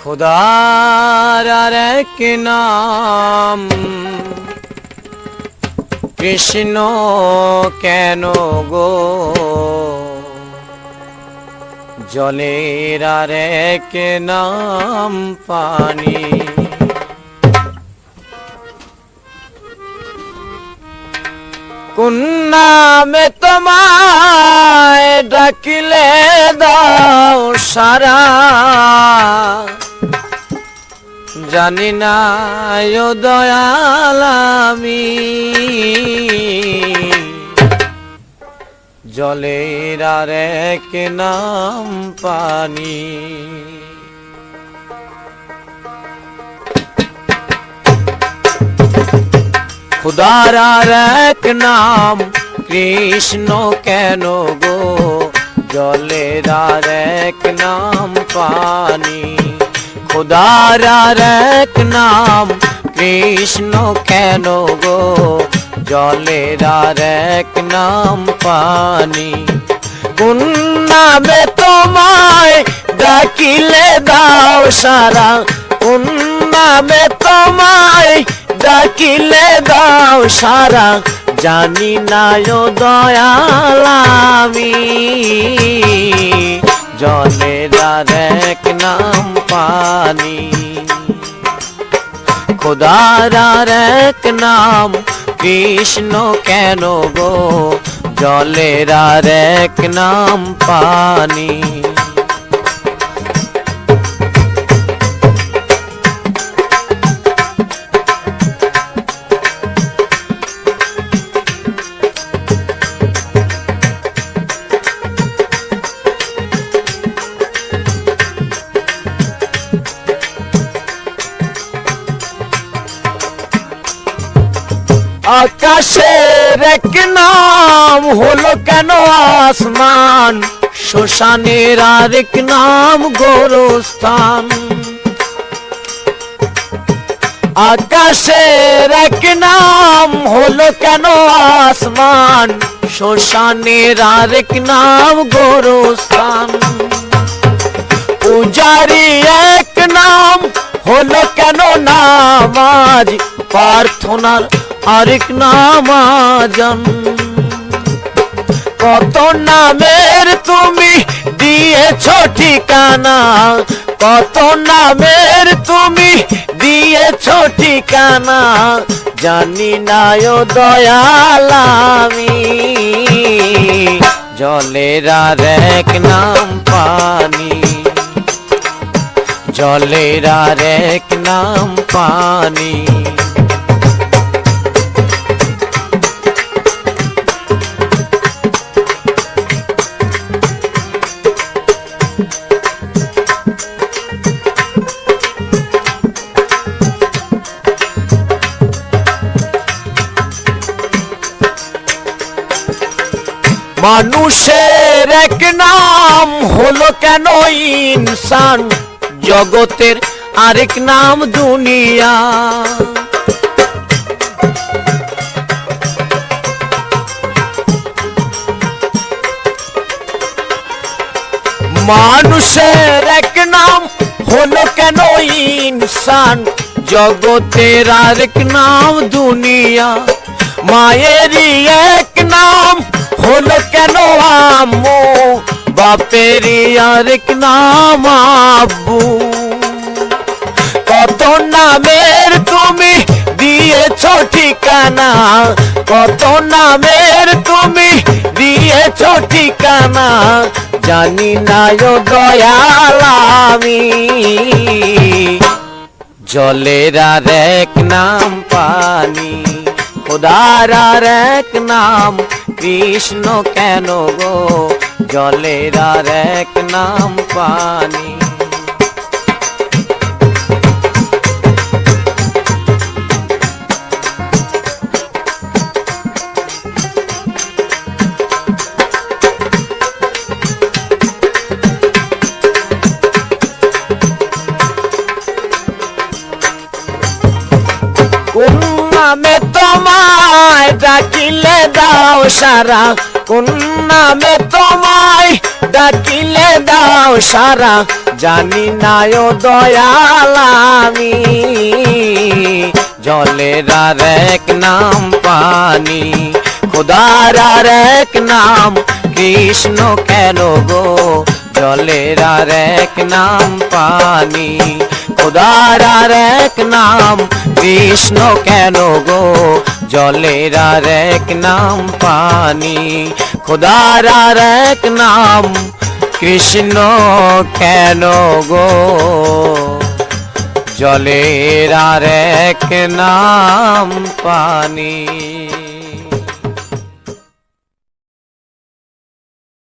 खुदार एक नाम कृष्ण केन गो जलेर आर एक नाम पानी कोन नामे तोमाय डाकिले दाओ सारा जानी ना यो दयाल आमी जलेर आर एक नाम पानी खुदार आर एक नाम कृष्ण केन गो जलेर आर एक नाम पानी खुदार आर एक नाम कृष्ण केन गो जलेर आर एक नाम पानी कोन नामे तोमाय डाकिले दाओ सारा कोन नामे तोमाय डाकिले दाओ सारा जानी ना यो दयाल आमी जलेर आर एक नाम पानी खुदार आर एक नाम कृष्ण केन गो जलेर आर एक नाम पानी आकाशेर एक नाम हलो केन आसमान श्मशानेर आर एक नाम गोरस्तान आकाशेर एक नाम हलो केन आसमान श्मशानेर आर एक नाम गोरस्तान पुजारी एक नाम हलो केन नामाज प्रार्थनार आरेक नाम आजान कत नामेर तुमी दिएछो ठिकाना कत नामेर तुमी दिएछो ठिकाना जानी ना यो दयाल आमी जलेर आर एक नाम पानी जलेर आर एक नाम पानी मानुषेर एक नाम हलो केन इंसान जगतेर आरेक नाम दुनिया मानुषेर एक नाम हलो केन इंसान जगतेर आरेक नाम दुनिया मायेरी एक नाम हलो केन आम्मू बापेरी आर एक नाम आब्बू कत नामेर तुमी दिएछो ठिकाना कत नामेर तुमी दिएछो ठिकाना जानी ना यो दयाल आमी जलेर आर एक नाम पानी खुदार आर एक नाम कृष्ण केन गो जलेर आर एक नाम पानी कोन नामे तोमाय डाकिले दाओ सारा कोन नामे तोमाय डाकिले दाओ सारा জানি না ও দয়াল আমি জলের আর এক নাম পানি, খোদার আর এক নাম কৃষ্ণ কেন গো, জলের আর এক নাম পানি, খোদার আর এক নাম কৃষ্ণ কেন গো, জলের আর এক নাম পানি, খোদার আর এক নাম কৃষ্ণ কেন গো, জলের আর এক নাম পানি।